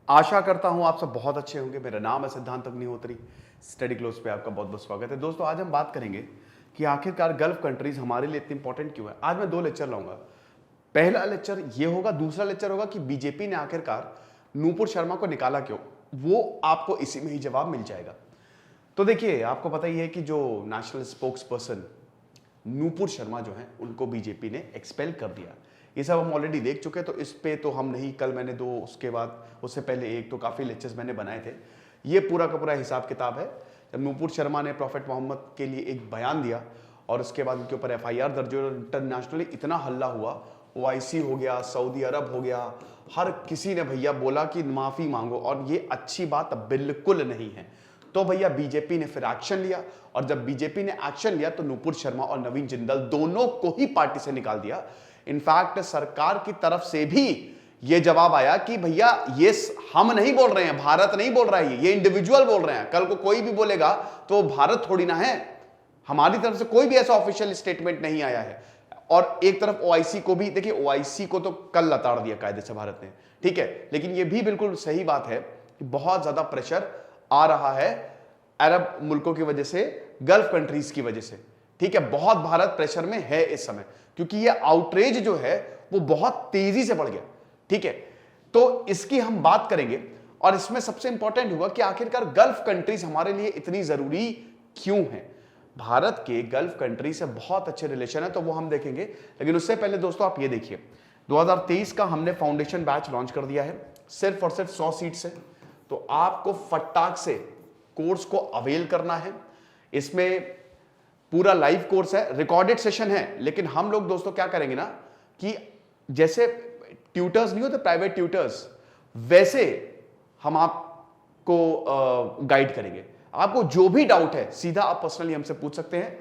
आशा करता हूं आप सब बहुत अच्छे होंगे। मेरा नाम है सिद्धांत अग्निहोत्री। स्टडी क्लोज पे आपका बहुत बहुत स्वागत है। दोस्तों, आज हम बात करेंगे कि आखिरकार गल्फ कंट्रीज हमारे लिए इतनी इंपॉर्टेंट क्यों है। आज मैं 2 लेक्चर लाऊंगा। पहला लेक्चर ये होगा, दूसरा लेक्चर होगा कि बीजेपी ने आखिरकार नूपुर शर्मा को निकाला क्यों। वो आपको इसी में ही जवाब मिल जाएगा। तो देखिए, आपको पता ही है कि जो national spokes person Nupur Sharma जो हैं, उनको बीजेपी ने एक्सपेल कर दिया। ये सब हम ऑलरेडी देख चुके हैं, तो इस पे तो हम नहीं, कल मैंने 2, उसके बाद उससे पहले 1, तो काफ़ी लेक्चर्स मैंने बनाए थे। ये पूरा का पूरा हिसाब किताब है। जब नूपुर शर्मा ने प्रॉफेट मोहम्मद के लिए एक बयान दिया और उसके बाद उनके ऊपर FIR दर्ज हुई और इंटरनेशनली इतना हल्ला हुआ, OIC हो गया, सऊदी अरब हो गया, हर किसी ने भैया बोला कि माफ़ी मांगो, और ये अच्छी बात बिल्कुल नहीं है। तो भैया बीजेपी ने फिर एक्शन लिया, और जब बीजेपी ने एक्शन लिया तो नूपुर शर्मा और नवीन जिंदल दोनों को ही पार्टी से निकाल दिया। इनफैक्ट सरकार की तरफ से भी यह जवाब आया कि भैया ये हम नहीं बोल रहे हैं, भारत नहीं बोल रहा है, ये इंडिविजुअल बोल रहे हैं। कल को कोई भी बोलेगा तो भारत थोड़ी ना है। हमारी तरफ से कोई भी ऐसा ऑफिशियल स्टेटमेंट नहीं आया है। और एक तरफ OIC को भी देखिए, OIC को तो कल लताड़ दिया कायदे से भारत ने, ठीक है। लेकिन यह भी बिल्कुल सही बात है कि बहुत ज्यादा प्रेशर आ रहा है अरब मुल्कों की वजह से, गल्फ कंट्रीज की वजह से, ठीक है। बहुत भारत प्रेशर में है इस समय, क्योंकि ये आउटरेज जो है वो बहुत तेजी से बढ़ गया, ठीक है। तो इसकी हम बात करेंगे, और इसमें सबसे इंपॉर्टेंट होगा कि आखिरकार गल्फ कंट्रीज हमारे लिए इतनी जरूरी क्यों है। भारत के गल्फ कंट्री से बहुत अच्छे रिलेशन है, तो वो हम देखेंगे। लेकिन उससे पहले दोस्तों आप ये देखिए, 2023 का हमने फाउंडेशन बैच लॉन्च कर दिया है, सिर्फ और सिर्फ 100 सीट से। तो आपको फटाक से कोर्स को अवेल करना है। इसमें पूरा लाइव कोर्स है, रिकॉर्डेड सेशन है, लेकिन हम लोग दोस्तों क्या करेंगे ना कि जैसे ट्यूटर्स नहीं होते, प्राइवेट ट्यूटर्स, वैसे हम आपको गाइड करेंगे। आपको जो भी डाउट है सीधा आप पर्सनली हमसे पूछ सकते हैं।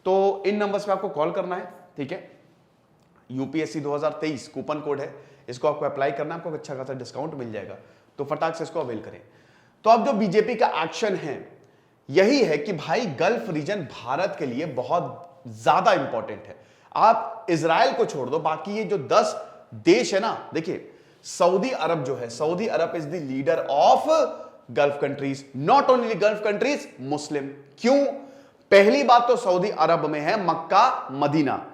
तो इन नंबर्स पे आपको कॉल करना है, ठीक है। UPSC 2023 कूपन कोड है, इसको आपको अप्लाई करना है, आपको अच्छा खासा डिस्काउंट मिल जाएगा। तो फटाक से इसको अवेल करें। तो अब जो बीजेपी का एक्शन है यही है कि भाई गल्फ रीजन भारत के लिए बहुत ज्यादा इंपॉर्टेंट है। आप इजराइल को छोड़ दो, बाकी ये जो 10 देश है ना, देखिए सऊदी अरब जो है, Saudi Arab is the leader of Gulf countries, not only Gulf countries, Muslim. क्यों? पहली बात तो सऊदी अरब में है मक्का मदीना,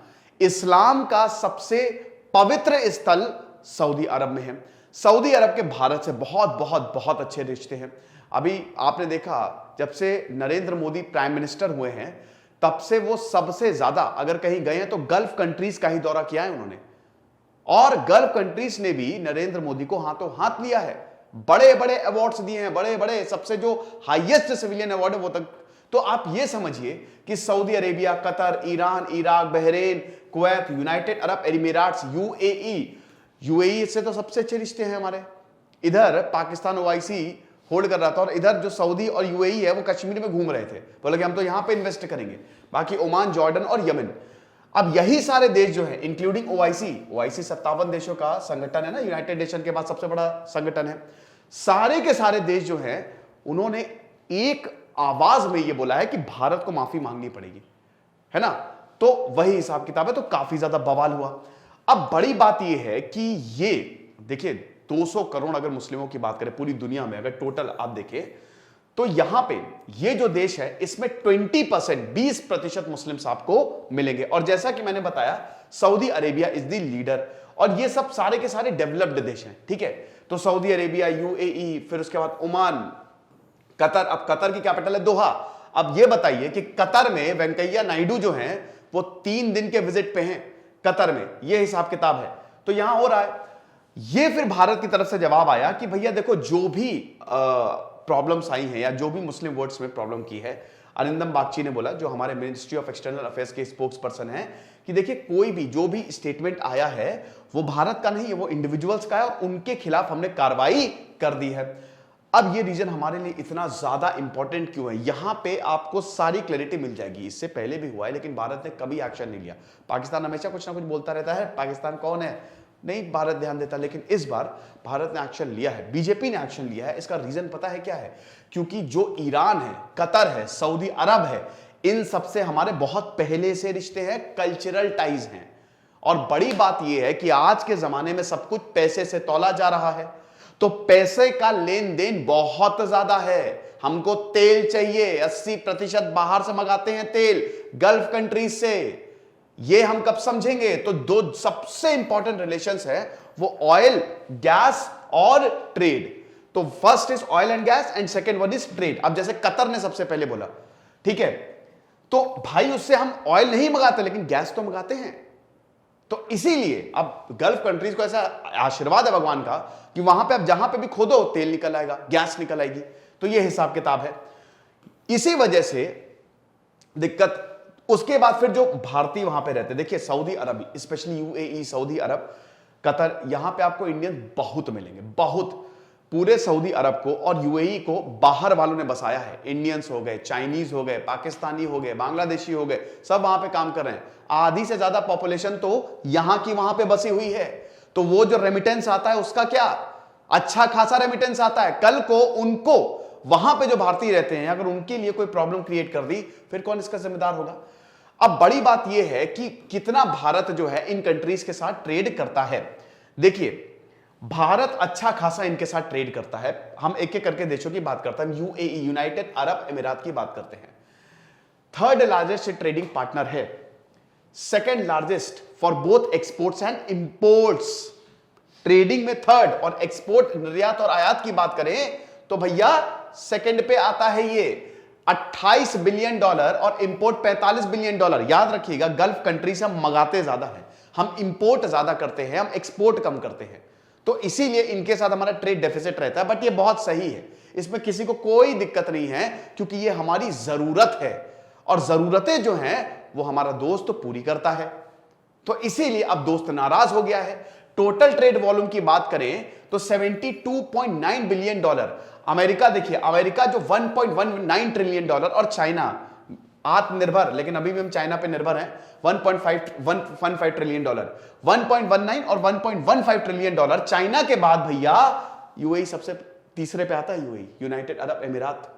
इस्लाम का सबसे पवित्र स्थल सऊदी अरब में है। सऊदी अरब के भारत से बहुत बहुत बहुत अच्छे रिश्ते हैं। अभी आपने देखा, जब से नरेंद्र मोदी प्राइम मिनिस्टर हुए हैं तब से वो सबसे ज्यादा अगर कहीं गए हैं तो गल्फ कंट्रीज का ही दौरा किया है उन्होंने, और गल्फ कंट्रीज ने भी नरेंद्र मोदी को हाथों हाथ लिया है, बड़े बड़े अवार्ड्स दिए हैं, बड़े बड़े, सबसे जो हाईएस्ट सिविलियन अवार्ड है वो तक। तो आप ये समझिए कि Saudi Arabia, Qatar, Iran, Iraq, Bahrain, Kuwait, United Arab Emirates, UAE से तो सबसे अच्छे रिश्ते हैं हमारे। इधर पाकिस्तान OIC होल्ड कर रहा था, और इधर जो सऊदी और UAE है वो कश्मीर में घूम रहे थे, बोले कि हम तो यहां पे इन्वेस्ट करेंगे। बाकी ओमान, जॉर्डन और यमन, अब यही सारे देश जो है इंक्लूडिंग OIC 57 देशों का संगठन है ना, यूनाइटेड नेशन के बाद सबसे बड़ा संगठन है। सारे के सारे देश जो हैं उन्होंने एक आवाज में ये बोला है कि भारत को माफी मांगनी पड़ेगी, है ना। तो वही हिसाब किताब है, तो काफी ज्यादा बवाल हुआ। अब बड़ी बात यह है कि ये देखिए 200 करोड़ अगर मुस्लिमों की बात करें पूरी दुनिया में, अगर टोटल आप देखें तो यहां पे ये जो देश है इसमें 20% मुस्लिम्स आपको मिलेंगे। और जैसा कि मैंने बताया, Saudi Arabia is the leader, और ये सब सारे के सारे डेवलप्ड देश हैं, ठीक है। तो सऊदी अरेबिया, UAE, फिर उसके बाद ओमान, कतर। अब कतर की कैपिटल है दोहा। अब ये बताइए कि कतर में वेंकैया नायडू जो हैं वो 3 दिन के विजिट पे हैं कतर में, ये हिसाब किताब है। तो यहां हो रहा है ये। फिर भारत की तरफ से जवाब आया कि भैया देखो, जो भी प्रॉब्लम्स आई हैं या जो भी मुस्लिम वोट्स में प्रॉब्लम की है, अरिंदम बागची ने बोला, जो हमारे मिनिस्ट्री ऑफ एक्सटर्नल अफेयर्स के स्पोक्स पर्सन हैं, कि देखिए कोई भी जो भी स्टेटमेंट आया है वो भारत का नहीं है, वो इंडिविजुअल्स का है, और उनके खिलाफ हमने कार्रवाई कर दी है। अब ये रीजन हमारे लिए इतना ज्यादा इंपॉर्टेंट क्यों है, यहां पे आपको सारी क्लैरिटी मिल जाएगी। इससे पहले भी हुआ है लेकिन भारत ने कभी एक्शन नहीं लिया। पाकिस्तान हमेशा कुछ ना कुछ बोलता रहता है, पाकिस्तान कौन है, नहीं भारत ध्यान देता। लेकिन इस बार भारत ने एक्शन लिया है, बीजेपी ने एक्शन लिया है। इसका रीजन पता है क्या है? क्योंकि जो ईरान है, कतर है, सऊदी अरब है, इन सबसे हमारे बहुत पहले से रिश्ते हैं, कल्चरल टाइज हैं। और बड़ी बात यह है कि आज के जमाने में सब कुछ पैसे से तौला जा रहा है। तो पैसे का लेन देन बहुत ज्यादा है। हमको तेल चाहिए, 80% बाहर से मंगाते हैं तेल, गल्फ कंट्रीज से। ये हम कब समझेंगे? तो दो सबसे इंपॉर्टेंट रिलेशंस है वो ऑयल, गैस और ट्रेड। तो first is oil and gas and second one is trade. अब जैसे कतर ने सबसे पहले बोला, ठीक है, तो भाई उससे हम ऑयल नहीं मंगाते लेकिन गैस तो मंगाते हैं। तो इसीलिए अब गल्फ कंट्रीज को ऐसा आशीर्वाद है भगवान का कि वहां पे अब जहां पे भी खोदो तेल निकल आएगा, गैस निकल आएगी। तो ये हिसाब किताब है, इसी वजह से दिक्कत। उसके बाद फिर जो भारतीय वहां पे रहते, देखिए सऊदी अरब, स्पेशली यूएई, सऊदी अरब, कतर, यहां पे आपको इंडियन बहुत मिलेंगे, बहुत। पूरे सऊदी अरब को और यूएई को बाहर वालों ने बसाया है। इंडियंस हो गए, चाइनीज हो गए, पाकिस्तानी हो गए, बांग्लादेशी हो गए, सब वहां पे काम कर रहे हैं। आधी से ज्यादा पॉपुलेशन तो यहां की वहां पे बसी हुई है। तो वो जो रेमिटेंस आता है उसका क्या, अच्छा खासा रेमिटेंस आता है। कल को उनको वहां पे जो भारतीय रहते हैं अगर उनके लिए कोई प्रॉब्लम क्रिएट कर दी, फिर कौन इसका जिम्मेदार होगा? अब बड़ी बात यह है कि कितना भारत जो है इन कंट्रीज के साथ ट्रेड करता है। देखिए भारत अच्छा खासा इनके साथ ट्रेड करता है। हम एक एक करके देशों की बात करते हैं। यूएई, यूनाइटेड अरब अमीरात की बात करते हैं, थर्ड लार्जेस्ट ट्रेडिंग पार्टनर है, second largest for both exports and imports. Trading में थर्ड, और एक्सपोर्ट, निर्यात और आयात की बात करें तो भैया सेकंड पे आता है ये, $28 बिलियन और इंपोर्ट $45 बिलियन। याद रखिएगा, गल्फ कंट्री से हम मंगाते ज्यादा हैं, हम इंपोर्ट ज्यादा करते हैं, हम एक्सपोर्ट कम करते हैं। तो इसीलिए इनके साथ हमारा ट्रेड डेफिसिट रहता है। बट ये बहुत सही है, इसमें किसी को कोई दिक्कत नहीं है, क्योंकि ये हमारी जरूरत है और जरूरतें जो हैं वो हमारा दोस्त तो पूरी करता है। तो इसीलिए अब दोस्त नाराज हो गया है। टोटल ट्रेड वॉल्यूम की बात करें तो $72.9 बिलियन। अमेरिका देखिए, अमेरिका जो $1.19 ट्रिलियन, और चाइना आत्मनिर्भर, लेकिन अभी भी हम चाइना पे निर्भर हैं, $1.15 ट्रिलियन, 1.19 और $1.15 ट्रिलियन। चाइना के बाद भैया यूएई सबसे तीसरे पे आता है, यूएई, यूनाइटेड अरब अमीरात।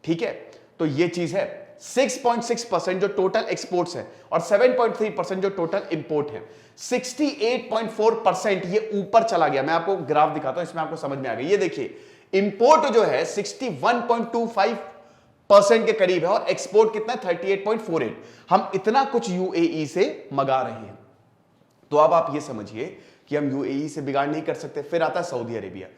ठीक है, तो ये चीज है। 6.6% जो टोटल एक्सपोर्ट्स है और 7.3% जो टोटल इंपोर्ट है। 68.4% ये ऊपर चला गया। मैं आपको ग्राफ दिखाता हूं, इसमें आपको समझ में आ गया। ये देखिए, इंपोर्ट जो है 61.25% के करीब है और एक्सपोर्ट कितना है 38.48। हम इतना कुछ यूएई से मंगा रहे हैं। तो अब आप ये समझिए कि हम यूएई से बिगाड़ नहीं कर सकते। फिर आता है सऊदी अरेबिया,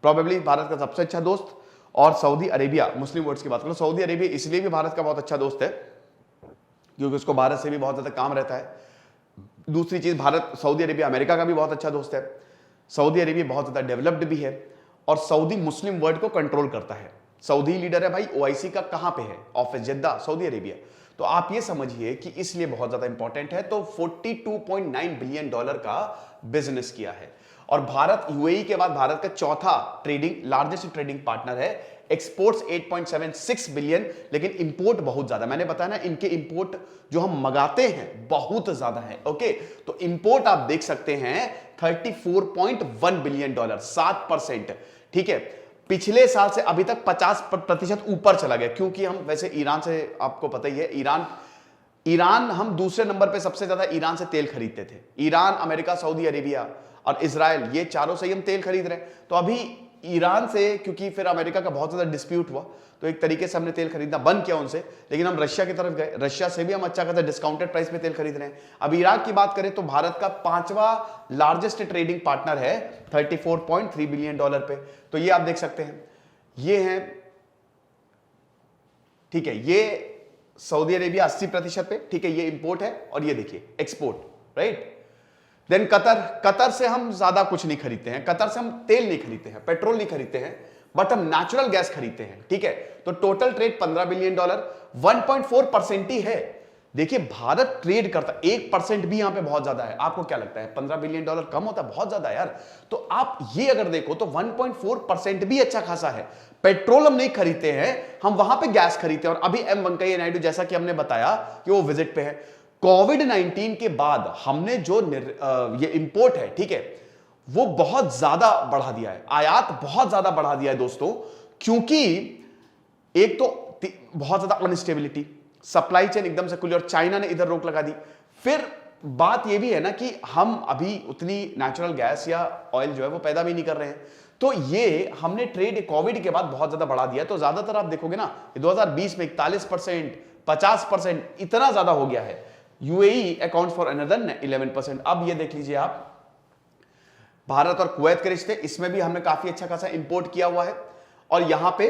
प्रोबेबली भारत का सबसे अच्छा दोस्त। और सऊदी अरेबिया, मुस्लिम वर्ल्ड की बात करो, सऊदी अरेबिया इसलिए भी भारत का बहुत अच्छा दोस्त है क्योंकि उसको भारत से भी बहुत ज्यादा काम रहता है। दूसरी चीज, भारत, सऊदी अरेबिया अमेरिका का भी बहुत अच्छा दोस्त है। सऊदी अरेबिया बहुत ज्यादा डेवलप्ड भी है और सऊदी मुस्लिम वर्ल्ड को कंट्रोल करता है। सऊदी लीडर है भाई, ओआईसी का कहां पे है ऑफिस, जिद्दा, सऊदी अरेबिया। तो आप ये समझिए कि इसलिए बहुत ज्यादा इंपॉर्टेंट है। तो $42.9 बिलियन का बिजनेस किया है और भारत यूएई के बाद भारत का चौथा लार्जेस्ट ट्रेडिंग पार्टनर है। एक्सपोर्ट्स 8.76 बिलियन, लेकिन इंपोर्ट बहुत ज्यादा। मैंने बताया ना, इनके इंपोर्ट जो हम मंगाते हैं बहुत ज्यादा है। ओके, तो इंपोर्ट आप देख सकते हैं $34.1 बिलियन, 7%। ठीक है, पिछले साल से अभी तक 50% ऊपर चला गया, क्योंकि हम वैसे ईरान से, आपको पता ही है, ईरान हम दूसरे नंबर पे सबसे ज्यादा ईरान से तेल खरीदते थे। ईरान, अमेरिका, सऊदी अरेबिया और इजराइल, ये चारों से ही हम तेल खरीद रहे हैं। तो अभी ईरान से, क्योंकि फिर अमेरिका का बहुत ज्यादा डिस्प्यूट हुआ, तो एक तरीके से हमने तेल खरीदना बंद किया उनसे, लेकिन हम रशिया की तरफ गए। रशिया से भी हम अच्छा खासा डिस्काउंटेड प्राइस पे तेल खरीद रहे हैं। अब इराक की बात करें तो भारत का 5वां लार्जेस्ट ट्रेडिंग पार्टनर है $34.3 बिलियन पे। तो ये आप देख सकते हैं, ये है, ठीक है, ये सऊदी अरेबिया 80% पे, ठीक है, ये इंपोर्ट है और ये देखिए एक्सपोर्ट, राइट। देन कतर से हम ज्यादा कुछ नहीं खरीदते हैं। कतर से हम तेल नहीं खरीदते हैं, पेट्रोल नहीं खरीदते हैं, बट हम नेचुरल गैस खरीदते हैं। ठीक है, तो टोटल ट्रेड $15 बिलियन, 1.4% ही है। देखिए भारत ट्रेड करता, 1% भी यहां पे बहुत ज्यादा है। आपको क्या लगता है $15 बिलियन कम होता है? बहुत ज्यादा यार। तो आप ये अगर देखो तो 1.4% भी अच्छा खासा है। पेट्रोल हम नहीं खरीदते हैं, हम वहां पे गैस खरीदते हैं। और अभी एम वेंकैया नायडू, जैसा कि हमने बताया कि वो विजिट पे है, कोविड-19 के बाद हमने जो ये इंपोर्ट है, ठीक है, वो बहुत ज्यादा बढ़ा दिया है, आयात बहुत ज्यादा बढ़ा दिया है दोस्तों। क्योंकि एक तो बहुत ज्यादा अनस्टेबिलिटी, सप्लाई चेन एकदम से खुली और चाइना ने इधर रोक लगा दी। फिर बात यह भी है ना कि हम अभी उतनी नेचुरल गैस या ऑयल जो है वो पैदा भी नहीं कर रहे हैं। तो ये हमने ट्रेड कोविड के बाद बहुत ज्यादा बढ़ा दिया। तो ज्यादातर आप देखोगे ना 2020 में 41%, 50% इतना ज्यादा हो गया है। UAE account for another 11%। अब ये देख लीजिए आप, भारत और कुवैत के रिश्ते, इसमें भी हमने काफी अच्छा खासा इंपोर्ट किया हुआ है। और यहां पे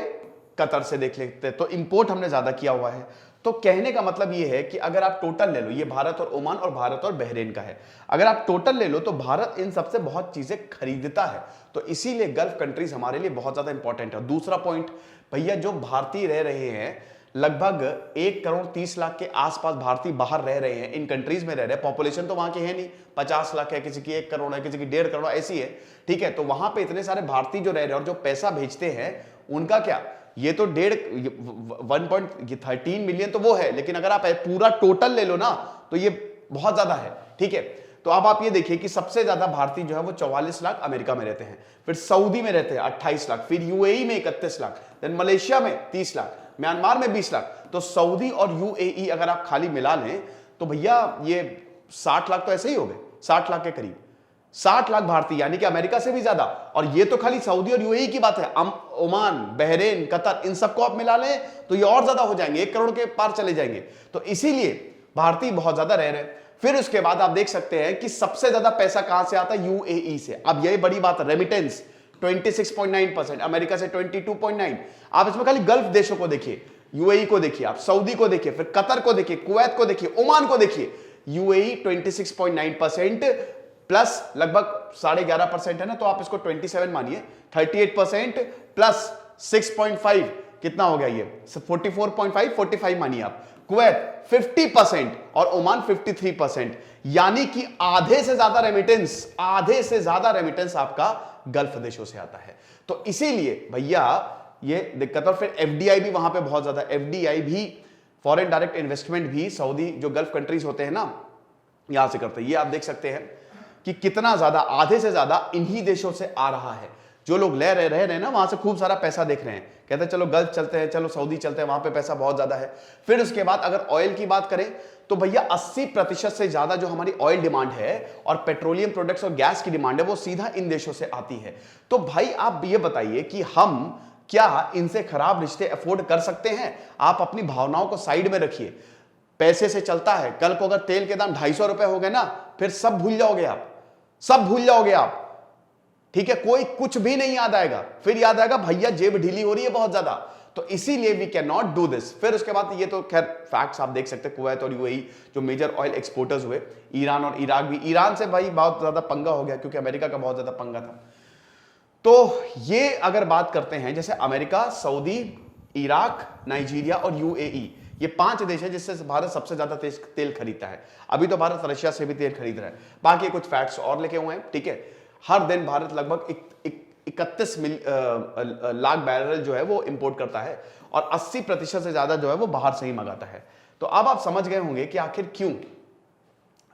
कतर से देख लेते हैं तो इंपोर्ट हमने ज्यादा किया हुआ है। तो कहने का मतलब ये है कि अगर आप टोटल ले लो, ये भारत और ओमान और भारत और बहरीन का है, अगर आप टोटल ले लो तो भारत इन सबसे बहुत चीजें खरीदता है। तो इसीलिए गल्फ कंट्रीज हमारे लिए बहुत ज्यादा इंपॉर्टेंट है। दूसरा पॉइंट, भैया जो भारतीय रह रहे हैं, लगभग 1,30,00,000 के आसपास भारतीय बाहर रह रहे हैं, इन कंट्रीज में रह रहे हैं। पॉपुलेशन तो वहां की है नहीं, 50 लाख है, किसी की 1 करोड़ है, किसी की 1.5 करोड़ ऐसी है, ठीक है। तो वहां पे इतने सारे भारतीय जो रह रहे हैं और जो पैसा भेजते हैं, उनका क्या, ये तो 1.13 मिलियन तो वो है, लेकिन अगर आप पूरा टोटल ले लो ना तो ये बहुत ज्यादा है, ठीक है। तो अब आप ये देखिए कि सबसे ज्यादा भारतीय जो है वो 44 लाख अमेरिका में रहते हैं, फिर सऊदी में रहते हैं 28 लाख, फिर यूएई में 31 लाख, देन मलेशिया में 30 लाख, म्यांमार में 20 लाख। तो सऊदी और यूएई अगर आप खाली मिला लें तो भैया ये 60 लाख तो ऐसे ही हो गए, 60 लाख के करीब, 60 लाख भारतीय, यानी कि अमेरिका से भी ज्यादा। और ये तो खाली सऊदी और यूएई की बात है, ओमान, बहरीन, कतर, इन सबको आप मिला लें तो ये और ज्यादा हो जाएंगे, 1 करोड़ के पार चले जाएंगे। तो इसीलिए भारतीय बहुत ज्यादा रह रहे हैं। फिर उसके बाद आप देख सकते हैं कि सबसे ज्यादा पैसा कहां से आता है, यूएई से। अब यही बड़ी बात है, रेमिटेंस 26.9%, अमेरिका से 22.9। आप इसमें खाली गल्फ देशों को देखिए, यूएई को देखिए, आप सऊदी को देखिए, फिर कतर को देखिए, कुवैत को देखिए, ओमान को देखिए। यूएई 26.9% प्लस लगभग 11.5% है ना, तो आप इसको 27 मानिए, 38% प्लस 6.5 कितना हो गया ये 44.5, 45 मानिए आप। कुवैत 50% और ओमान 53%, यानी कि आधे से ज्यादा रेमिटेंस आपका गल्फ देशों से आता है। तो इसीलिए भैया ये दिक्कत। और फिर एफडीआई भी वहां पे बहुत ज्यादा, एफडीआई भी, फॉरेन डायरेक्ट इन्वेस्टमेंट भी सऊदी जो गल्फ कंट्रीज होते हैं ना, यहां से करते हैं। ये आप देख सकते हैं कि कितना ज्यादा, आधे से ज्यादा इन्हीं देशों से आ रहा है। जो लोग रह रहे हैं ना, वहां से खूब सारा पैसा देख रहे हैं, कहते हैं चलो गल्फ चलते हैं, चलो सऊदी चलते हैं, वहां पे पैसा बहुत ज्यादा है। फिर उसके बाद अगर ऑयल की बात करें तो भैया 80% से ज्यादा जो हमारी ऑयल डिमांड है और पेट्रोलियम प्रोडक्ट्स और गैस की डिमांड है वो सीधा इन देशों से आती है। तो भाई आप ये बताइए कि हम क्या इनसे खराब रिश्ते अफोर्ड कर सकते हैं? आप अपनी भावनाओं को साइड में रखिए, पैसे से चलता है। कल को अगर तेल के दाम 250 रुपए हो गए ना, फिर सब भूल जाओगे आप, सब भूल जाओगे आप, ठीक है। कोई कुछ भी नहीं याद आएगा, फिर याद आएगा भैया जेब ढीली हो रही है बहुत ज्यादा। तो इसीलिए we can not do this. फिर उसके बाद ये तो खैर फैक्ट्स आप देख सकते हैं, कुवैत और यूएई जो मेजर ऑयल एक्सपोर्टर्स हुए, ईरान और इराक भी, ईरान से भाई बहुत ज्यादा पंगा हो गया क्योंकि अमेरिका का बहुत ज्यादा पंगा था। तो ये अगर बात करते हैं, जैसे अमेरिका, सऊदी, इराक, नाइजीरिया और यूएई, ये 5 देश है जिससे भारत सबसे ज्यादा तेल खरीदता है। अभी तो भारत रशिया से भी तेल खरीद रहा है। बाकी कुछ फैक्ट्स और लेके हुए हैं, ठीक है। हर दिन भारत लगभग 31 लाख बैरल जो है वो इंपोर्ट करता है और 80% से ज्यादा जो है वो बाहर से ही मंगाता है। तो अब आप समझ गए होंगे कि आखिर क्यों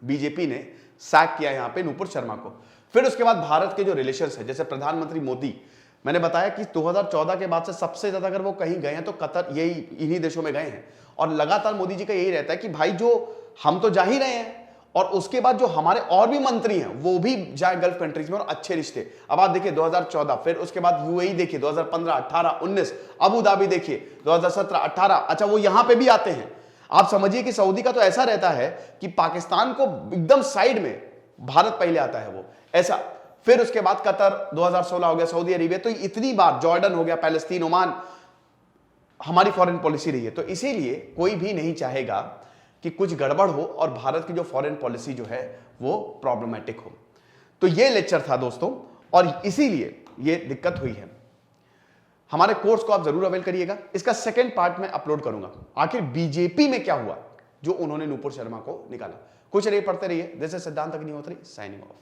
बीजेपी ने सैक किया यहां पे नूपुर शर्मा को। फिर उसके बाद भारत के जो रिलेशंस है, जैसे प्रधानमंत्री मोदी, मैंने बताया कि 2014 के बाद से सबसे ज्यादा अगर वो कहीं गए हैं तो कतर, यही इन्हीं देशों में गए हैं। और लगातार मोदी जी का यही रहता है कि भाई जो हम तो जा ही रहे हैं और उसके बाद जो हमारे और भी मंत्री हैं वो भी जाए गल्फ कंट्रीज में और अच्छे रिश्ते। अब आप देखिए 2014, फिर उसके बाद यूएई देखिए 2015, 18, 19, अबू धाबी देखिए 2017, 18, अच्छा वो यहां पे भी आते हैं। आप समझिए कि सऊदी का तो ऐसा रहता है कि पाकिस्तान को एकदम साइड में, भारत पहले आता है वो, ऐसा। फिर उसके बाद कतर 2016 हो गया, सऊदी अरेबिया, तो इतनी बार जॉर्डन हो गया, पैलेस्तीन, ओमान, हमारी फॉरेन पॉलिसी रही है। तो इसीलिए कोई भी नहीं चाहेगा कि कुछ गड़बड़ हो और भारत की जो फॉरेन पॉलिसी जो है वो प्रॉब्लमेटिक हो। तो ये लेक्चर था दोस्तों, और इसीलिए ये दिक्कत हुई है। हमारे कोर्स को आप जरूर अवेल करिएगा। इसका सेकंड पार्ट में अपलोड करूंगा, आखिर बीजेपी में क्या हुआ जो उन्होंने नूपुर शर्मा को निकाला। कुछ नहीं, पढ़ते रहिए। दिस इज सिद्धांत अग्निहोत्री साइनिंग ऑफ।